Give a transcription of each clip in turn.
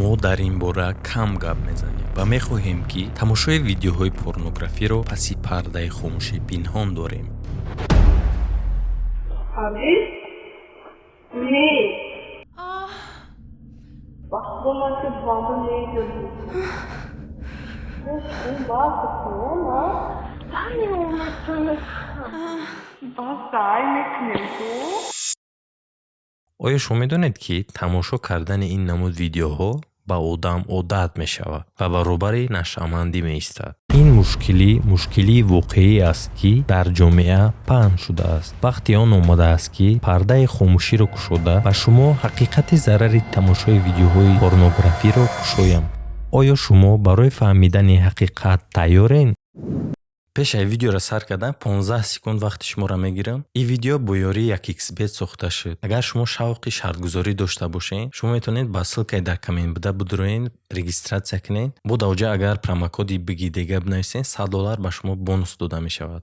мо дар ин бора кам гап мезанем ва мехоҳем ки тамошои видеоҳои порнографиро паси пардаи хомӯшӣ пинҳон дорем. оё шумо медонед ки тамошо кардани ин намуд видеоҳо ба одам одат мешавад ва баробари нашъамандӣ меистад. ин мушкилии воқеӣ аст ки дар ҷомеа паҳн шудааст. вақте он омадааст ки пардаи хомӯширо кушода ба шумо ҳақиқати зарари тамошои видеоҳои порнографиро кушоям. оё шумо барои фаҳмидани ҳақиқат тайёрен? пешай видеоро сар кардан 15 секунд вақти шуморо мегирам. ин видео бо ёрии 1xbet сохта шуд. агар шумо шавқи шартгузорӣ дошта бошед, шумо метавонед ба ссилкаи дар коммент буда бидроен, регистратсия кунед. бо давҷа агар промокоди бигидега бинависен $100 ба шумо бонус дода мешавад.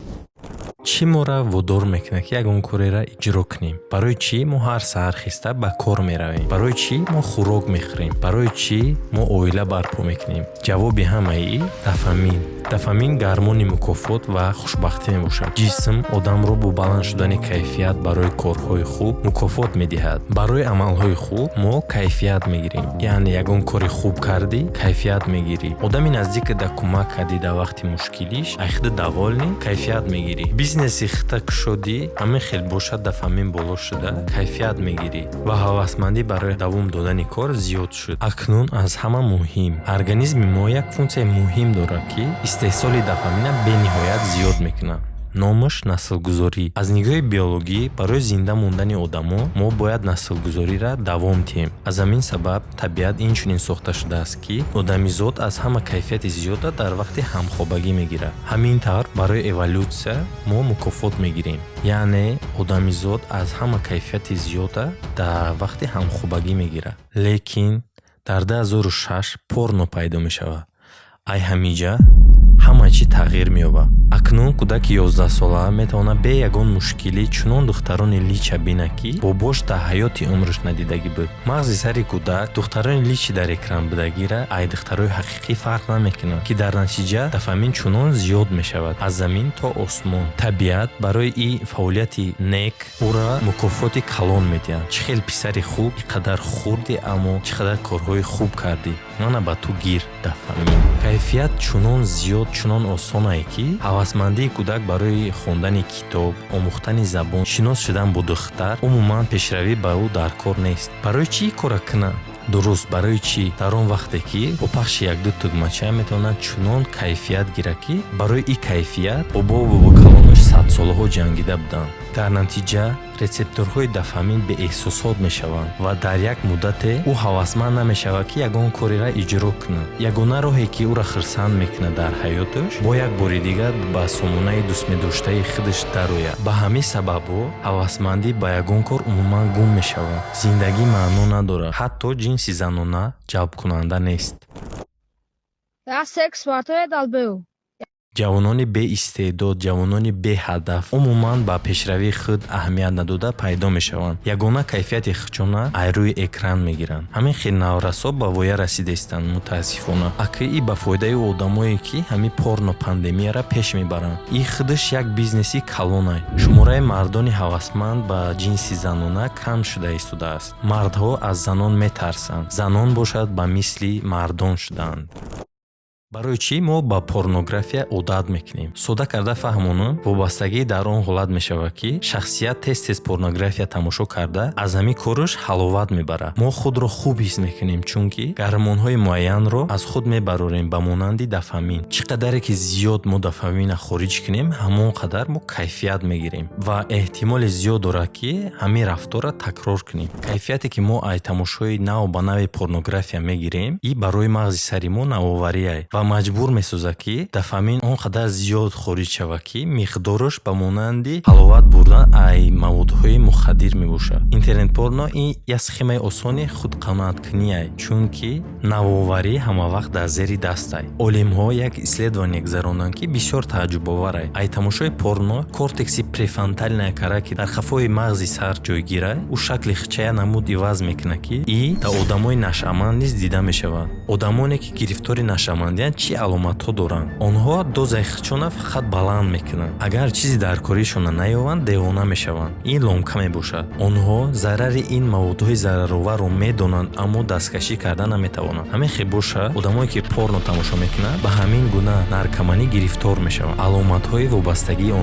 чӣ моро водор мекунад ки ягон кореро иҷро кунем? барои чӣ мо ҳар саҳар хиста ба кор меравем? барои чӣ мо хӯрок мехӯрем? барои чӣ мо оила барпо мекунем? ҷавоби ҳамаи дофамин. дофамин гормони мукофот ва хушбахтӣ мебошад. ҷисм одамро бо баланд шудани кайфият барои корҳои хуб мукофот медиҳад. барои амалҳои хуб мо кайфият мегирем. яъне ягон кори хуб кардӣ, кайфият мегирӣ. одами наздикада кӯмак кардӣ дар вақти мушкилиш, айхида даволни, кайфият мегирӣ. бизнеси хита кушодӣ, ҳамин хел бошад, дофамин боло шуда, кайфият мегирӣ ва ҳавасмандӣ барои давом додани кор зиёд шуд. акнун аз ҳама муҳим, организми мо як функсияи муҳим дорад ки истеҳсоли дофамина бениҳоят зиёд мекунад. номаш наслгузорӣ. аз нигоҳи биологӣ барои зинда мондани одамо мо бояд наслгузориро давом диҳем. аз ҳамин сабаб табиат инчунин сохта шудааст ки одамизод аз ҳама кайфияти зиёда дар вақти ҳамхобагӣ мегирад. ҳамин тавр барои эволюсия мо мукофот мегирем. яъне одамизод аз ҳама кайфияти зиёда дар вақти ҳамхобагӣ мегирад. лекин дар 2006 порно пайдо мешавад. ай ҳамиҷа ҳама чӣ тағйир меёбад. акнун кӯдаки 11-сола метавонад бе ягон мушкилӣ чунон духтарони лича бина ки бобош дар ҳаёти умриш надидагӣ буд. мағзи сари кӯдак духтарони личи дар экран будагиро ай духтарои ҳақиқӣ фарқ намекунад ки дар натиҷа дофамин чунон зиёд мешавад аз замин то осмон. табиат барои ин фаъолияти нек ӯро мукофоти калон медиҳад. чӣ хел писари хуб, ин қадар хурдӣ, аммо чӣ қадар корҳои хуб кардӣ. мана ба ту гир дофамин. кайфият чунон зиёд, чунон осонае ки ҳавасмандии кӯдак барои хондани китоб, омӯхтани забон, шинос шудан бо духтар умуман пешравӣ ба ӯ дар кор нест. барои чӣ кора кунад? дуруст, барои чӣ? дар он вақте ки бо пахши як-ду тугмача метавонад чунон кайфият гирад ки барои ин кайфият бобо калонаш 100 солҳо ҷангида буданд. дар натиҷа рецепторҳои дофамин беэҳсосот мешаванд ва дар як муддате ӯ ҳавасманд намешавад ки ягон кореро иҷро кунад. ягона роҳе ки ӯро хурсанд мекунад дар ҳаёташ бо як бори дигар ба сомонаи дӯстмедоштаи худаш дарояд. ба ҳамин сабабҳо ҳавасмандӣ ба ягон кор умуман гум мешавад. зиндагӣ маъно надорад. ҳатто ҷинси занона ҷалбкунанда нест. ҷавонони беистеъдод, ҷавонони беҳадаф умуман ба пешравии худ аҳамият надода пайдо мешаванд. ягона кайфияти хушона ай рӯи экран мегиранд. ҳамин хел наврасо ба воя расидаистанд мутаассифона. аки и ба фоидаи одамое ки ҳамин порно пандемияро пеш мебаранд. ин худаш як бизнеси калонай. шумораи мардони ҳавасманд ба ҷинси занона кам шуда истодааст. мардҳо аз занон метарсанд. занон бошад ба мисли мардон шуданд. барои чӣ мо ба порнография одат мекунем? содда карда фаҳмонам, вобастагӣ дар он ҳолат мешавад ки шахсият тез порнография тамошо карда аз ҳамин кораш ҳаловат мебарад. мо худро хуб ҳис мекунем, чунки гормонҳои муайянро аз худ мебарорем ба монанди дофамин. чӣ қадаре ки зиёд мо дофаминро хориҷ кунем, ҳамон қадар мо кайфият мегирем ва эҳтимоли зиёд дорад ки ҳамин рафторро такрор кунем. кайфияте ки мо ай тамошои нав ба нави порнография мегирем, ин барои мағзи сари мо навоварияй ва ва маҷбур месозад ки дофамин он қадар зиёд хориҷ шавад ки миқдораш ба монанди ҳаловат бурдан ай маводҳои мухаддир мебошад. Интернет-порно ин як схемаи осони худқаноаткунӣ, чунки навоварӣ ҳамавақт дар зери даст. олимҳо як исследование гузаронанд ки бисёр тааҷҷубовар аст. Ай тамошои порно кортекси префронтальная кора ки дар хафои мағзи сар ҷойгира ӯ шакли хичая намуд иваз мекунад ки и дар одамои нашъаманд низ дида мешавад. одамоне ки гирифтори нашъамандиянд чӣ аломатҳо доранд? онҳо дозаи хичона фақат баланд мекунанд. агар чизе дар коришона наёванд девона мешаванд. ин ломка мебошад. онҳо зарари ин маводҳои зарароварро медонанд, аммо дасткашӣ карда наметавонанд. ҳамин хебоша одамое ки порно тамошо мекунанд ба ҳамин гуна наркоманӣ гирифтор мешаванд. аломатҳои вобастагии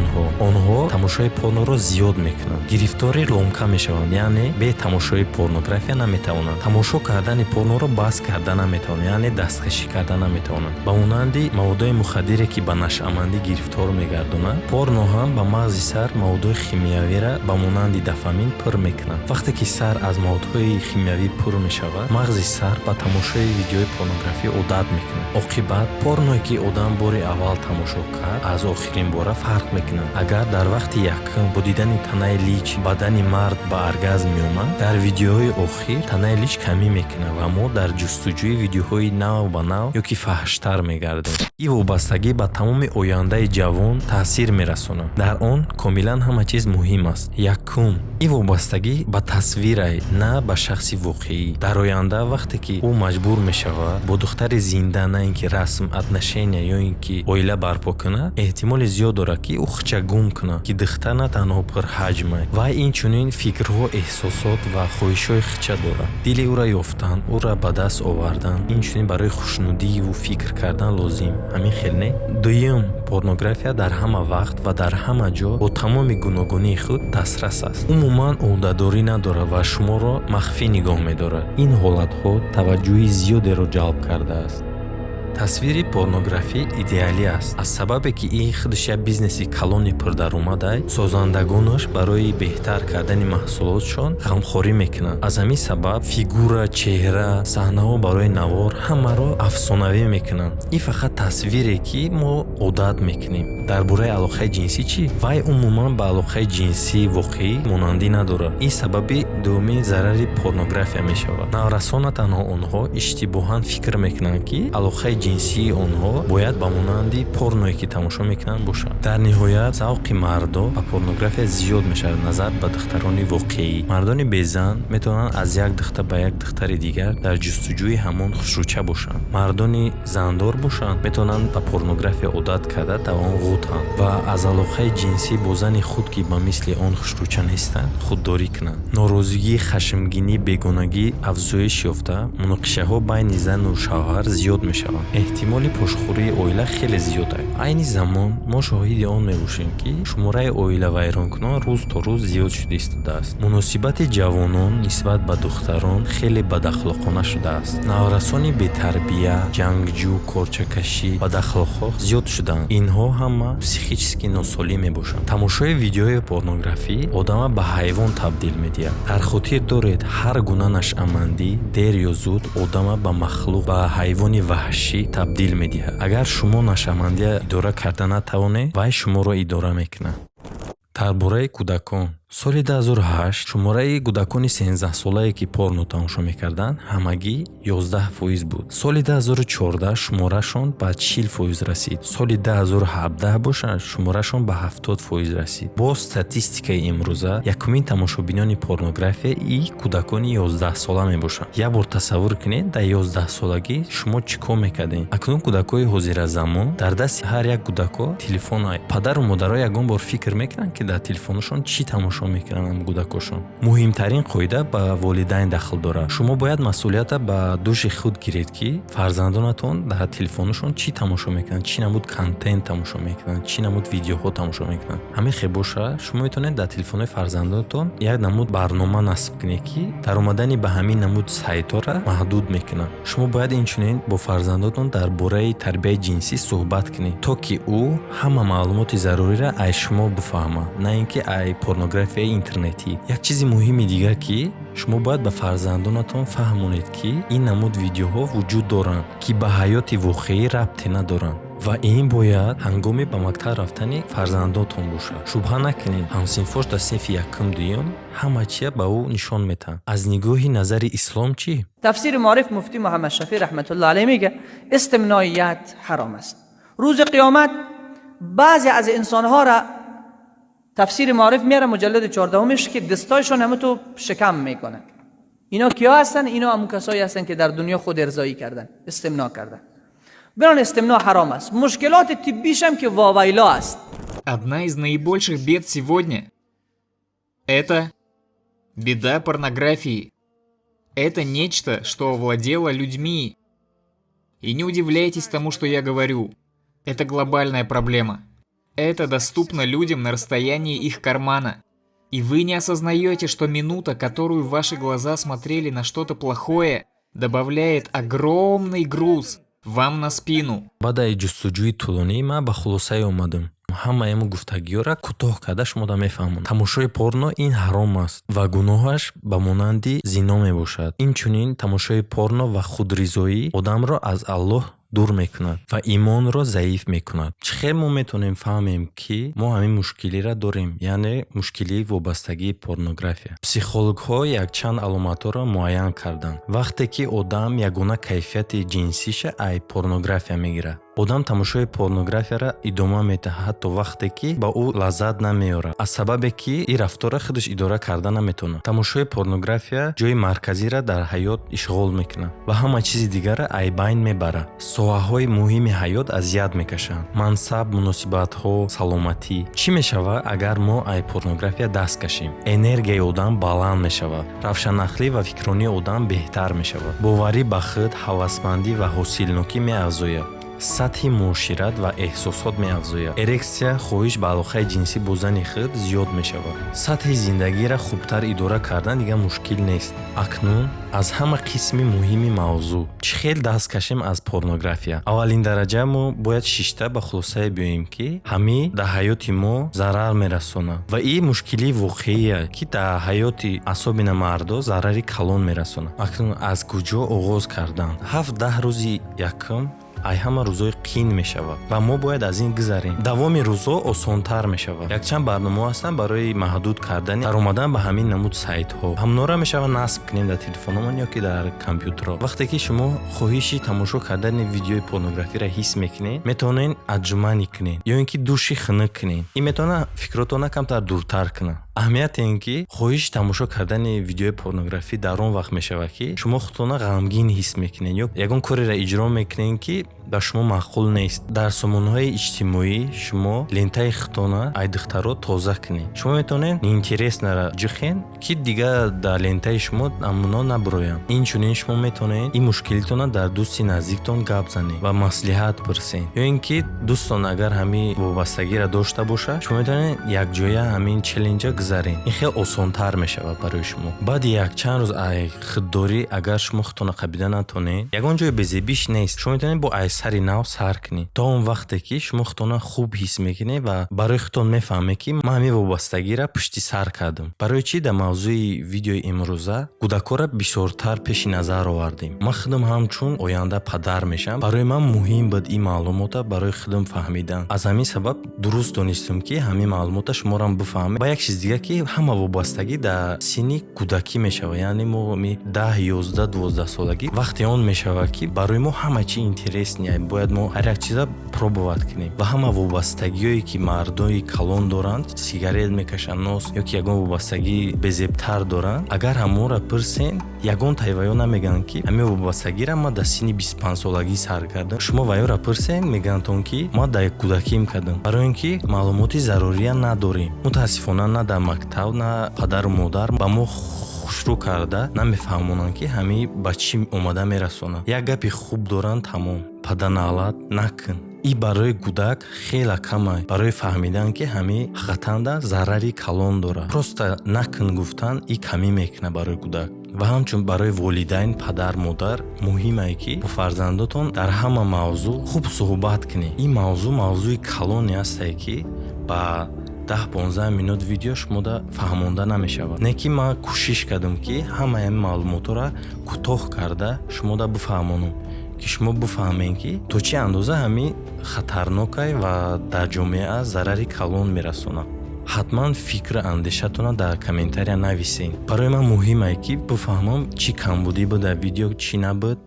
онҳо тамошои порноро зиёд мекунанд. гирифтори ломка мешаванд, яъне бе тамошои порнография наметавонанд. тамошо кардани порноро бас карда наметавонанд, яъне дасткашӣ карда наметавонанд. ба монанди маводҳои мухаддире ки ба нашъамандӣ гирифтор мегардонанд, порно ҳам ба мағзи сар маводҳои химиявиро ба монанди дофамин пур мекунад. вақте ки сар аз маводҳои химиявӣ пур мешавад, мағзи сар ба тамошои видеои порнографӣ одат мекунад. оқибат порное ки одам бори аввал тамошо кард аз охирин бора фарқ мекунад. агар дар вақти якум бо дидани танаи лич бадани мард ба оргазм меомад, дар видеоҳои охир танаи лич камӣ мекунад ва мо дар ҷустуҷӯи видеоҳои нав ба нав ё ки фаҳштар мегардем. ин вобастагӣ ба тамоми ояндаи ҷавон таъсир мерасонад. дар он комилан ҳама чиз муҳим аст. якум, ин вобастагӣ ба тасвирай, на ба шахси воқеӣ. дар оянда вақте ки ӯ маҷбур мешавад бо духтари зинда на ин ки расм отношения ё ин ки оила барпо кунад, эҳтимоли зиёд дорад ки ӯ хича гум кунад ки духтар на танҳо пурҳаҷм аст. вай инчунин фикрҳо, эҳсосот ва хоҳишҳои хича дорад. дили ӯра ёфтан, ӯра ба даст овардан, инчунин барои хушнудиву фикр кардан лозим. ҳамин хел не? дуюм, порнография дар ҳама вақт ва дар ҳама ҷо бо тамоми гуногунии худ дастрас аст. умуман одадорӣ надорад ва шуморо махфӣ нигоҳ медорад. ин ҳолатҳо таваҷҷӯҳи зиёдеро ҷалб кардааст. тасвири порнографӣ идеалӣ аст. аз сабабе ки ин худаш як бизнеси калони пурдаромадай, созандагонаш барои беҳтар кардани маҳсулотшон ғамхорӣ мекунанд. аз ҳамин сабаб фигура, чеҳра, саҳнаҳо барои навор ҳамаро афсонавӣ мекунанд. ин фақат тасвире ки мо одат мекунем. дар бораи алоқаи ҷинсӣ чӣ? вай умуман ба алоқаи ҷинсии воқеӣ монандӣ надорад. ин сабаби дуввумин зарари порнография мешавад. наврасона танҳо онҳо иштибоҳан фикр мекунанд ки алоқаи ҷинсии онҳо бояд ба монанди порное ки тамошо мекунанд бошад. дар ниҳоят завқи мардо ба порнография зиёд мешавад назар ба духтарони воқеӣ. мардони безан метавонанд аз як духтар ба як духтари дигар дар ҷустуҷӯи ҳамон хушрӯча бошанд. мардони зандор бошанд метавонанд ба порнография одат карда давом ғутанд ва аз алоқаи ҷинсӣ бо зани худ ки ба мисли он хушрӯча нестанд худдорӣ кунанд. норозигӣ, хашмгинӣ, бегонагӣ афзоиш ёфта, муноқишаҳо байни зану шавҳар зиёд мешаванд. эҳтимоли пошхӯрии оила хеле зиёд аст. айни замон мо шоҳиди он мебошем ки шумораи оилавайронкунон рӯз то рӯз зиёд шуда истодааст. муносибати ҷавонон нисбат ба духтарон хеле бадахлоқона шудааст. наврасони бетарбия, ҷангҷӯ, корчакашӣ, бадахлоқҳо зиёд шудаанд. инҳо ҳама психически носолим мебошанд. тамошои видеои порнографӣ одама ба ҳайвон табдил медиҳад. дар хотир доред, ҳар гуна нашъамандӣ дер ё зуд одама ба махлуқ, ба ҳайвони ваҳшӣ табдил медиҳад. агар шумо нашъамандия идора карда натавонед, вай шуморо идора мекунад. дар бораи кӯдакон соли 2008 шумораи кӯдакони 13-солае ки порно тамошо мекарданд ҳамагӣ 11% буд. соли 2014 шуморашон ба 40% расид. соли 2017 бошад шуморашон ба 70% расид. бо статистикаи имрӯза якумин тамошобинони порнография и кӯдакони 11сола мебошанд. як бор тасаввур кунед, дар 11солагӣ шумо чӣ кор мекардем? акнун кӯдакои ҳозиразамон дар дасти ҳар як кӯдако телефон аст. падару модаро ягон бор фикр мекунанд ки дар телефонашон чӣ тамошо мекунанд кӯдакошон. муҳимтарин қоида ба волидайн дахл дорад. шумо бояд масъулиятро ба дӯши худ гиред ки фарзандонатон дар телефонашон чӣ тамошо мекунанд, чӣ намуд контент тамошо мекунанд, чӣ намуд видеоҳо тамошо мекунанд. ҳамин хел боша шумо метавонед дар телефони фарзандонатон як намуд барнома насб кунед ки даромадани ба ҳамин намуд сайтҳоро маҳдуд мекунад. шумо бояд инчунин бо фарзандонатон дар бораи тарбияи ҷинсӣ суҳбат кунед, то ки ӯ ҳама маълумоти заруриро аз шумо бифаҳмад, на ин ки ай порнография صفحه اینترنتی. یک چیز مهمی دیگر که شما باید به فرزندانتون فهمونید که این نمود ویدیوها وجود دارند که به حیات واقعی ربطی ندارند و این باید هنگامی به مکتب رفتن فرزندانتون باشه. شبهه نکنید همسنفاش در صنف یکم دوم همه چیه به او نشان میدن. از نگاه نظر اسلام چی؟ تفسیر معارف مفتی محمد شفیع رحمت الله علیه میگه استمناییت حرام است. روز قیامت بعضی از انسانها را تفسیر معارف میاره مجلد 14 که دستایشون همه تو شکم میکنن. اینا کیا هستن؟ اینا همون کسایی هستن که در دنیا خود ارضایی کردن، استمنا کردن. بران استمنا حرام است. مشکلات طبیش هم که واویلا است. Одна из наибольших бед сегодня – это беда порнографии. Это нечто, что овладело людьми. И не удивляйтесь тому, что я говорю. Это глобальная проблема. Это доступно людям на расстоянии их кармана. И вы не осознаете, что минута, которую ваши глаза смотрели на что-то плохое, добавляет огромный груз вам на спину. баъди ҷустуҷӯи тӯлонӣ ман ба хулосае омадам. ҳамаи гуфтагиёра кӯтоҳ карда шумо да мефаҳманд. тамошои порно ин ҳаром аст ва гуноҳаш ба монанди зино мебошад. инчунин тамошои порно ва худризоӣ одамро аз Аллоҳ дур мекунад ва имонро заиф мекунад. чӣ хел мо метавонем фаҳмем ки мо ҳамин мушкилиро дорем, яъне мушкилии вобастагии порнография? психологҳо якчанд аломатҳоро муайян карданд. вақте ки одам ягона кайфияти ҷинсиша ай порнография мегирад. одам тамошои порнографияро идома медиҳад то вақте ки ба ӯ лаззат намеёрад, аз сабабе ки ин рафторро худаш идора карда наметавонад. тамошои порнография ҷои марказиро дар ҳаёт ишғол мекунад ва ҳама чизи дигарро айбайн мебарад. соҳаҳои муҳими ҳаёт азият мекашанд. мансаб, муносибатҳо, саломатӣ. чӣ мешавад агар мо ай порнография даст кашем? энергияи одам баланд мешавад, равшанахлӣ ва фикрронии одам беҳтар мешавад, боварӣ ба худ, ҳавасмандӣ ва ҳосилнокӣ меафзояд, сатҳи муошират ва эҳсосот меафзояд, эрексия, хоҳиш ба алоқаи ҷинсӣ бо зани худ зиёд мешавад. сатҳи зиндагиро хубтар идора кардан дигар мушкил нест. акнун аз ҳама қисми муҳими мавзӯъ чӣ хел даст кашем аз порнография? аввалин дараҷа мо бояд шишта ба хулосае биёем ки ҳамин дар ҳаёти мо зарар мерасонад ва ин мушкилии воқеие ки дар ҳаёти асобина мардо зарари калон мерасонад. акнун аз куҷо оғоз кардан? 7-10 рӯзи якум ай ҳама рӯзои қин мешавад ва мо бояд аз ин гузарем. давоми рӯзо осонтар мешавад. якчанд барномаҳо ҳастанд барои маҳдуд кардани даромадан ба ҳамин намуд сайтҳо. ҳамонро мешавад насб кунем дар телефонамон ё ки дар компютеро. вақте ки шумо хоҳиши тамошо кардани видеои порнографиро ҳис мекунед, метавонед аҷуманӣ кунед ё ин ки души хунук кунед. ин метавонад фикротонро камтар дуртар кунад. аҳамияти ин ки хоҳиши тамошо кардани видеои порнографӣ дар он вақт мешавад ки шумо худтонро ғамгин ҳис мекунед ё ягон кореро иҷро мекунед ки ба шумо маъқул нест. дар сомонаҳои иҷтимоӣ шумо лентаи худтонро ай духтаро тоза кунед. шумо метавонед неинтереснара ҷухен ки дигар дар лентаи шумо намуно набуроянд. инчунин шумо метавонед ин мушкилитонро дар дӯсти наздиктон гап занед ва маслиҳат пурсед ё ин ки дӯстон агар ҳамин вобастагиро дошта бошад шумо метавонед якҷоя ҳамин челленҷа гузаред. ин хеле осонтар мешавад барои шумо. баъди якчанд рӯз ай худдорӣ агар шумо худтонро қабида натонед ягон ҷои безебиш нест. шумо метавонед бо ай сари нав сар кунед то он вақте ки шумо худтонро хуб ҳис мекунед ва барои худтон мефаҳмед ки ман ҳамин вобастагиро пушти сар кардам. барои чӣ дар мавзӯи видеои имрӯза кӯдакҳоро бисёртар пеши назар овардем? ман худам ҳамчун оянда падар мешам. барои ман муҳим буд ин маълумота барои худам фаҳмидан. аз ҳамин сабаб дуруст донистам ки ҳамин маълумота шуморо бифаҳмед. ва як чиз дигар ки ҳама вобастагӣ дар синни кӯдакӣ мешавад, яъне мо 10-11-12 солагӣ вақте он мешавад ки барои мо ҳама чи интерес бояд мо ҳар як чиза пробоват кунем ва ҳама вобастагиҳое ки мардои калон доранд, сигарет мекашанд, нос ё ки ягон вобастагии безебтар доранд, агар ҳамонро пурсен ягон тайваё намегӯянд ки ҳамин вобастагиро ман дар синни 25 солагӣ сар кардам. шумо ваёра пурсен мегӯяндтон ки ман дар кӯдаким кардам, барои ин ки маълумоти зарурия надорем. мутаассифона на дар мактаб на падару модар ба мо хушрӯ карда намефаҳмонанд ки ҳамин ба чӣ омада мерасонад. як гапи хуб доранд, тамом. паданалат накун. ин барои кӯдак хеле камай барои фаҳмидан ки ҳамин ҳақиқатан зарари калон дорад. просто накун гуфтан ин камӣ мекунад барои кӯдак. ва ҳамчун барои волидайн, падар, модар муҳимае ки бо фарзандотон дар ҳама мавзӯъ хуб суҳбат кунед. ин мавзӯъ мавзӯи калоне ҳастае ки ба 10-15 минут видео шумода фаҳмонда намешавад. Не ки ман кӯшиш кардам ки ҳамаи маълумотро кӯтоҳ карда шумода бифаҳмонам, ки шумо бифаҳмем ки то чӣ андоза ҳамин хатарнокай ва дар ҷомеа зарари калон мерасонад. ҳатман фикру андешатона дар комментария нависен. барои ман муҳим аст ки бифаҳмам чӣ камбудӣ буд дар видео, чӣ набуд.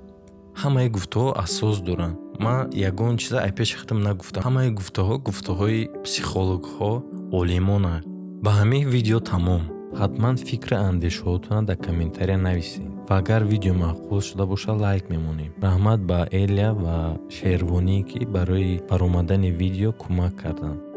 ҳамаи гуфтаҳо асос доранд. ман ягон чиза ай пеши худам нагуфтам. ҳамаи гуфтаҳо гуфтаҳои психологҳо, олимона. ба ҳамин видео тамом. ҳатман фикру андешаҳотона дар комментария нависен. ва агар видео маъқул шуда бошад лайк мемонем. раҳмат ба Элия ва Шервонӣ ки барои баромадани видео кӯмак карданд.